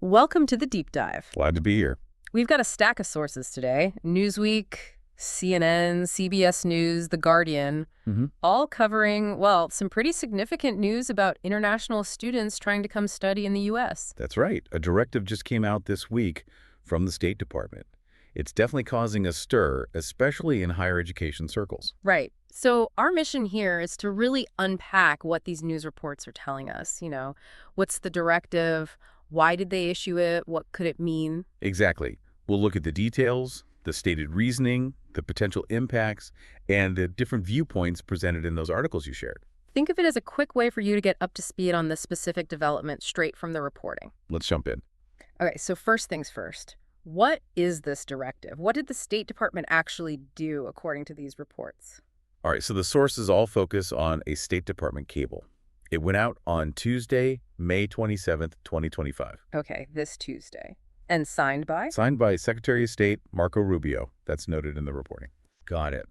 Welcome to the deep dive. Glad to be here. We've got a stack of sources today. Newsweek, CNN, CBS News, The Guardian, all covering, well, some pretty significant news about international students trying to come study in the U.S. That's right. A directive just came out this week from the State Department. It's definitely causing a stir, especially in higher education circles. Right. So our mission here is to really unpack what these news reports are telling us. What's the directive? Why did they issue it? What could it mean? Exactly. We'll look at the details, the stated reasoning, the potential impacts, and the different viewpoints presented in those articles you shared. Think of it as a quick way for you to get up to speed on this specific development straight from the reporting. Let's jump in. Okay, so first things first. What is this directive? What did the State Department actually do according to these reports? All right, so the sources all focus on a State Department cable. It went out on Tuesday, May 27th, 2025. Okay, this Tuesday. And signed by? Signed by Secretary of State Marco Rubio. That's noted in the reporting. Got it.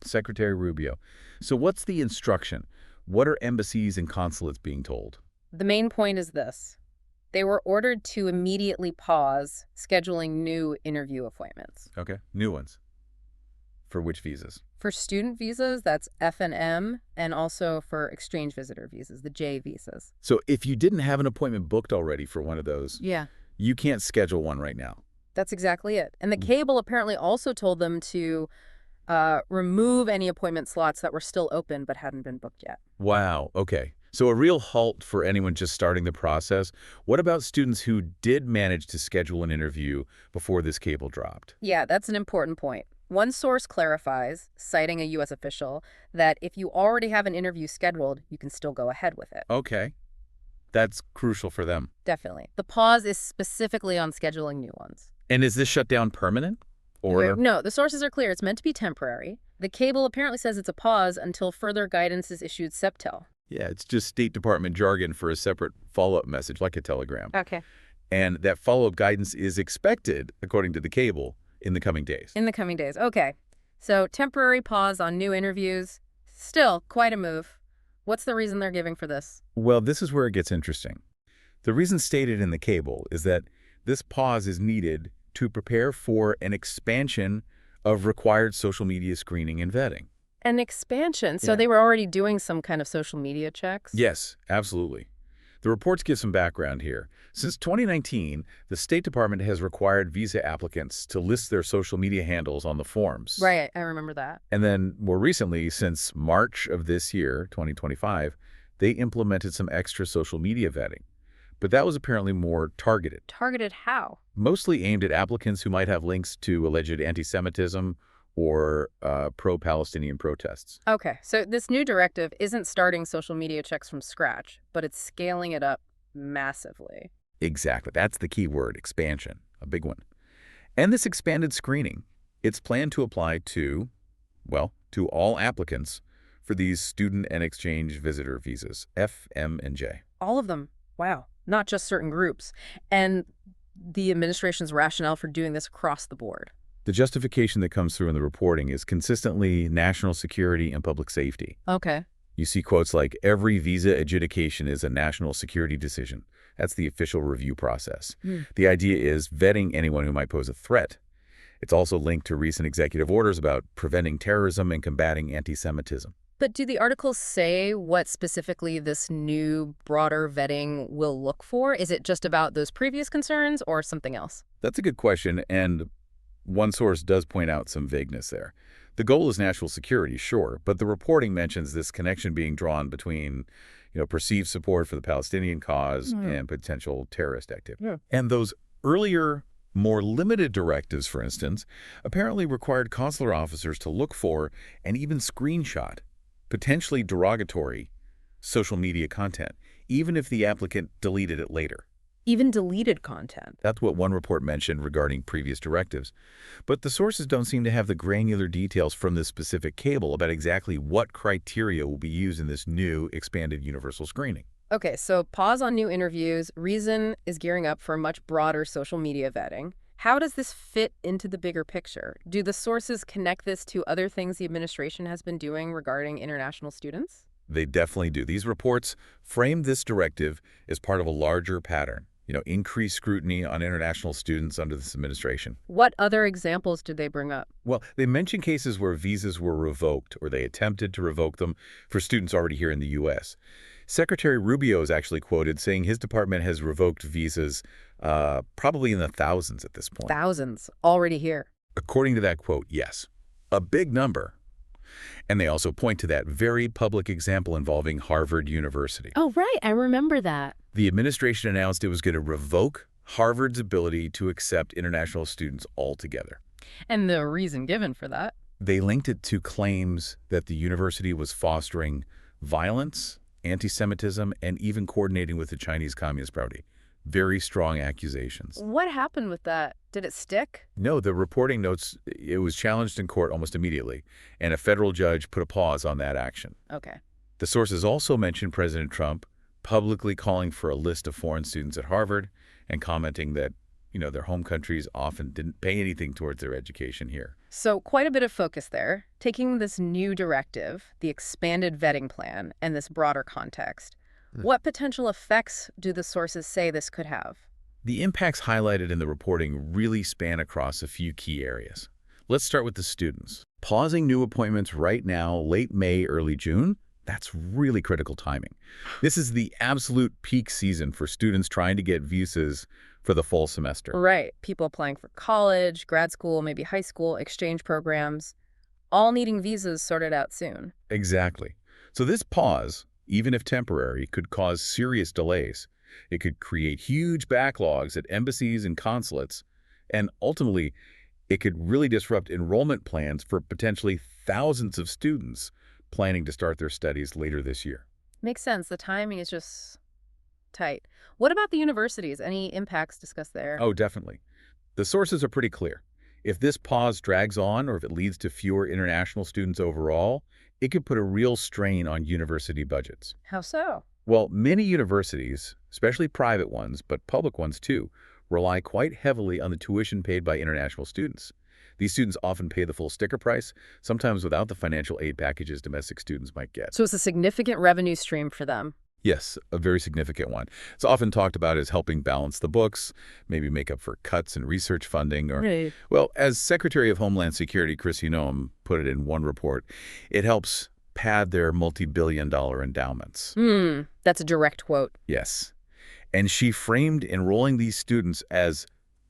Secretary Rubio. So what's the instruction? What are embassies and consulates being told? The main point is this. They were ordered to immediately pause scheduling new interview appointments. Okay. New ones. For which visas? For student visas, that's F&M, and also for exchange visitor visas, the J visas. So if you didn't have an appointment booked already for one of those, you can't schedule one right now. That's exactly it. And the cable apparently also told them to remove any appointment slots that were still open but hadn't been booked yet. Wow. Okay. So a real halt for anyone just starting the process. What about students who did manage to schedule an interview before this cable dropped? Yeah, that's an important point. One source clarifies, citing a U.S. official, that if you already have an interview scheduled, you can still go ahead with it. Okay. That's crucial for them. Definitely. The pause is specifically on scheduling new ones. And is this shutdown permanent? No, the sources are clear. It's meant to be temporary. The cable apparently says it's a pause until further guidance is issued SEPTEL. Yeah, it's just State Department jargon for a separate follow-up message, like a telegram. Okay. And that follow-up guidance is expected, according to the cable, in the coming days. In the coming days. Okay. So temporary pause on new interviews. Still, quite a move. What's the reason they're giving for this? Well, this is where it gets interesting. The reason stated in the cable is that this pause is needed to prepare for an expansion of required social media screening and vetting. An expansion? So they were already doing some kind of social media checks? Yes, absolutely. The reports give some background here. Since 2019, the State Department has required visa applicants to list their social media handles on the forms. Right, I remember that. And then more recently, since March of this year, 2025, they implemented some extra social media vetting. But that was apparently more targeted. Targeted how? Mostly aimed at applicants who might have links to alleged anti-Semitism or pro-Palestinian protests. Okay, so this new directive isn't starting social media checks from scratch, but it's scaling it up massively. Exactly. That's the key word, expansion, a big one. And this expanded screening, it's planned to apply to, well, to all applicants for these student and exchange visitor visas, F, M, and J. All of them. Wow. Not just certain groups. And the administration's rationale for doing this across the board. The justification that comes through in the reporting is consistently national security and public safety. Okay. You see quotes like, every visa adjudication is a national security decision. That's the official review process. The idea is vetting anyone who might pose a threat. It's also linked to recent executive orders about preventing terrorism and combating anti-Semitism. But do the articles say what specifically this new, broader vetting will look for? Is it just about those previous concerns or something else? That's a good question, and one source does point out some vagueness there. The goal is national security, sure, but the reporting mentions this connection being drawn between, perceived support for the Palestinian cause and potential terrorist activity. And those earlier, more limited directives, for instance, apparently required consular officers to look for and even screenshot potentially derogatory social media content, even if the applicant deleted it later. Even deleted content. That's what one report mentioned regarding previous directives. But the sources don't seem to have the granular details from this specific cable about exactly what criteria will be used in this new expanded universal screening. Okay, so pause on new interviews. Reason is gearing up for much broader social media vetting. How does this fit into the bigger picture? Do the sources connect this to other things the administration has been doing regarding international students? They definitely do. These reports frame this directive as part of a larger pattern. increased scrutiny on international students under this administration. What other examples did they bring up? Well, they mention cases where visas were revoked or they attempted to revoke them for students already here in the U.S. Secretary Rubio is actually quoted saying his department has revoked visas probably in the thousands at this point. Thousands already here. According to that quote, yes, a big number. And they also point to that very public example involving Harvard University. Oh, right. I remember that. The administration announced it was going to revoke Harvard's ability to accept international students altogether. And the reason given for that? They linked it to claims that the university was fostering violence, anti-Semitism, and even coordinating with the Chinese Communist Party. Very strong accusations. What happened with that? Did it stick? No, the reporting notes it was challenged in court almost immediately, and a federal judge put a pause on that action. Okay. The sources also mentioned President Trump publicly calling for a list of foreign students at Harvard and commenting that, their home countries often didn't pay anything towards their education here. So quite a bit of focus there, taking this new directive, the expanded vetting plan, and this broader context. What potential effects do the sources say this could have? The impacts highlighted in the reporting really span across a few key areas. Let's start with the students. Pausing new appointments right now, late May, early June, that's really critical timing. This is the absolute peak season for students trying to get visas for the fall semester. Right. People applying for college, grad school, maybe high school, exchange programs, all needing visas sorted out soon. Exactly. So this pause, even if temporary, could cause serious delays. It could create huge backlogs at embassies and consulates, and ultimately, it could really disrupt enrollment plans for potentially thousands of students planning to start their studies later this year. Makes sense. The timing is just tight. What about the universities? Any impacts discussed there? Oh, definitely. The sources are pretty clear. If this pause drags on or if it leads to fewer international students overall, it could put a real strain on university budgets. How so? Well, many universities, especially private ones, but public ones too, rely quite heavily on the tuition paid by international students. These students often pay the full sticker price, sometimes without the financial aid packages domestic students might get. So it's a significant revenue stream for them. Yes, a very significant one. It's often talked about as helping balance the books, maybe make up for cuts in research funding, or, Right. well, as Secretary of Homeland Security Chris Noem put it in one report, it helps pad their multi-billion-dollar endowments. That's a direct quote. Yes. And she framed enrolling these students as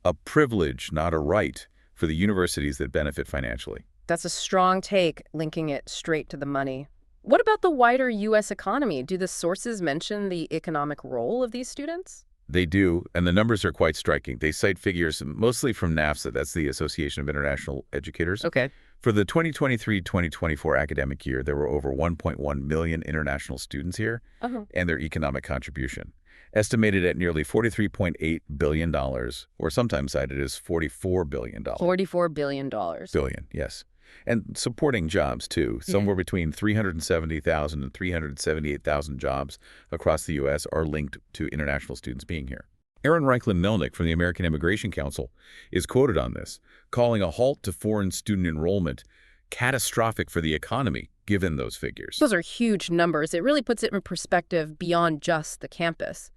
a privilege, not a right, for the universities that benefit financially. That's a strong take, linking it straight to the money. What about the wider U.S. economy? Do the sources mention the economic role of these students? They do, and the numbers are quite striking. They cite figures mostly from NAFSA, that's the Association of International Educators. Okay. For the 2023-2024 academic year, there were over 1.1 million international students here, and their economic contribution, estimated at nearly $43.8 billion, or sometimes cited as $44 billion. $44 billion. Billion, yes. And supporting jobs, too. Somewhere between 370,000 and 378,000 jobs across the U.S. are linked to international students being here. Aaron Reichlin-Melnick from the American Immigration Council is quoted on this, calling a halt to foreign student enrollment catastrophic for the economy, given those figures. Those are huge numbers. It really puts it in perspective beyond just the campus.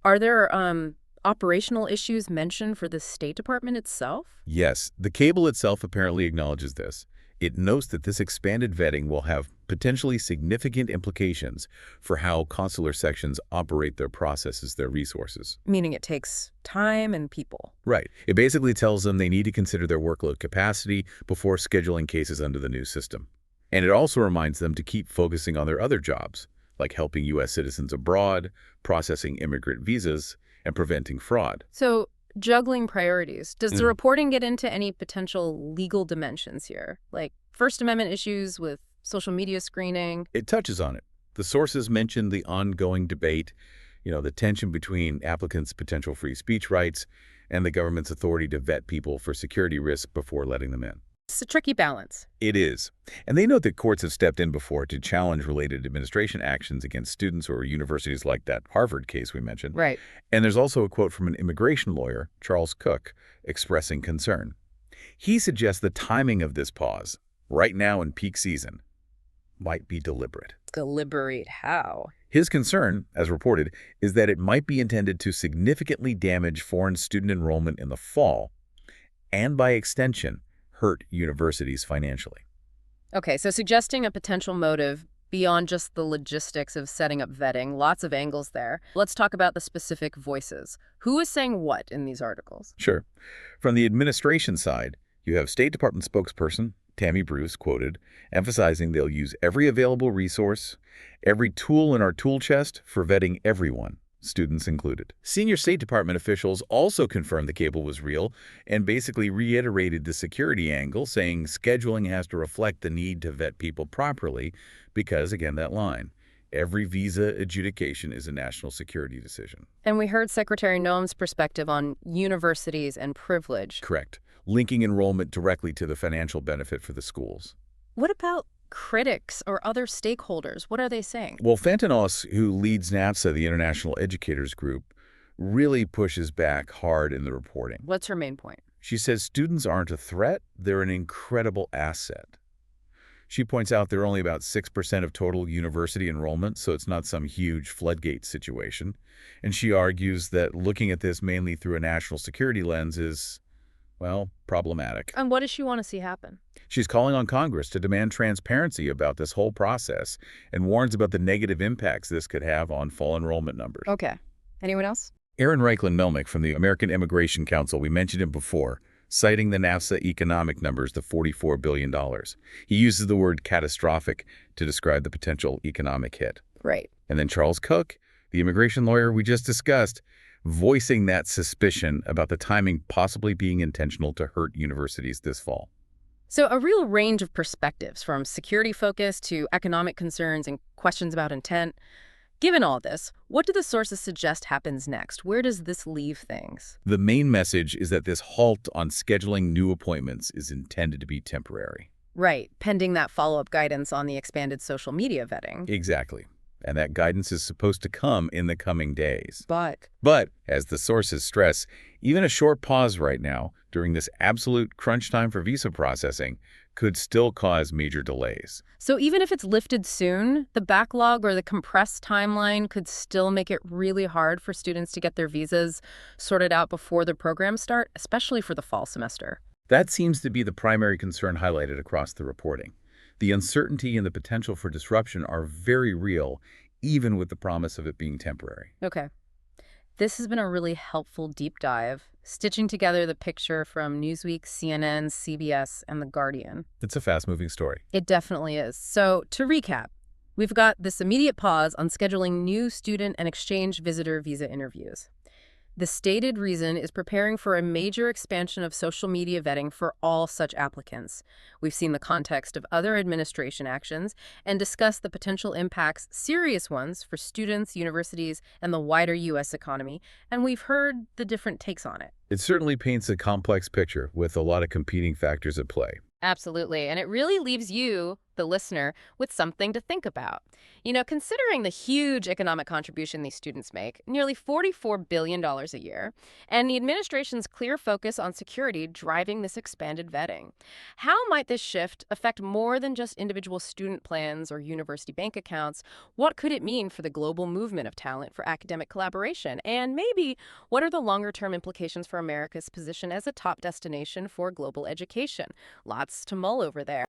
Are there operational issues mentioned for the State Department itself? Yes, the cable itself apparently acknowledges this. It notes that this expanded vetting will have potentially significant implications for how consular sections operate their processes, their resources. Meaning it takes time and people. Right. It basically tells them they need to consider their workload capacity before scheduling cases under the new system. And it also reminds them to keep focusing on their other jobs, like helping U.S. citizens abroad, processing immigrant visas, and preventing fraud. So, juggling priorities. Does the reporting get into any potential legal dimensions here, like First Amendment issues with social media screening? It touches on it. The sources mentioned the ongoing debate, the tension between applicants' potential free speech rights and the government's authority to vet people for security risk before letting them in. It's a tricky balance. It is. And they note that courts have stepped in before to challenge related administration actions against students or universities like that Harvard case we mentioned. Right. And there's also a quote from an immigration lawyer, Charles Cook, expressing concern. He suggests the timing of this pause, right now in peak season, might be deliberate. Deliberate how? His concern, as reported, is that it might be intended to significantly damage foreign student enrollment in the fall and, by extension, hurt universities financially. Okay, so suggesting a potential motive beyond just the logistics of setting up vetting, lots of angles there. Let's talk about the specific voices. Who is saying what in these articles? Sure. From the administration side, you have State Department spokesperson Tammy Bruce quoted, emphasizing they'll use every available resource, every tool in our tool chest for vetting everyone, students included. Senior State Department officials also confirmed the cable was real and basically reiterated the security angle, saying scheduling has to reflect the need to vet people properly because, again, that line, every visa adjudication is a national security decision. And we heard Secretary Noem's perspective on universities and privilege. Correct. Linking enrollment directly to the financial benefit for the schools. What about critics or other stakeholders? What are they saying? Well, Fantanos, who leads NAFSA, the International Educators Group, really pushes back hard in the reporting. What's her main point? She says students aren't a threat, they're an incredible asset. She points out they're only about 6% of total university enrollment, so it's not some huge floodgate situation. And she argues that looking at this mainly through a national security lens is, well, problematic. And what does she want to see happen? She's calling on Congress to demand transparency about this whole process and warns about the negative impacts this could have on fall enrollment numbers. Okay. Anyone else? Aaron Reichlin-Melnick from the American Immigration Council, we mentioned him before, citing the NAFSA economic numbers, the $44 billion. He uses the word catastrophic to describe the potential economic hit. Right. And then Charles Cook, the immigration lawyer we just discussed, voicing that suspicion about the timing possibly being intentional to hurt universities this fall. So a real range of perspectives, from security focus to economic concerns and questions about intent. Given all this, what do the sources suggest happens next? Where does this leave things? The main message is that this halt on scheduling new appointments is intended to be temporary. Right, pending that follow-up guidance on the expanded social media vetting. Exactly. And that guidance is supposed to come in the coming days. But, as the sources stress, even a short pause right now, during this absolute crunch time for visa processing, could still cause major delays. so even if it's lifted soon, the backlog or the compressed timeline could still make it really hard for students to get their visas sorted out before the programs start, especially for the fall semester. That seems to be the primary concern highlighted across the reporting. The uncertainty and the potential for disruption are very real, even with the promise of it being temporary. Okay. This has been a really helpful deep dive, stitching together the picture from Newsweek, CNN, CBS, and The Guardian. It's a fast-moving story. It definitely is. So, to recap, we've got this immediate pause on scheduling new student and exchange visitor visa interviews. The stated reason is preparing for a major expansion of social media vetting for all such applicants. We've seen the context of other administration actions and discussed the potential impacts, serious ones, for students, universities, and the wider U.S. economy, and we've heard the different takes on it. It certainly paints a complex picture with a lot of competing factors at play. Absolutely, and it really leaves you, the listener, with something to think about. You know, considering the huge economic contribution these students make, nearly $44 billion a year, and the administration's clear focus on security driving this expanded vetting, how might this shift affect more than just individual student plans or university bank accounts? What could it mean for the global movement of talent for academic collaboration? And maybe, what are the longer-term implications for America's position as a top destination for global education? Lots to mull over there.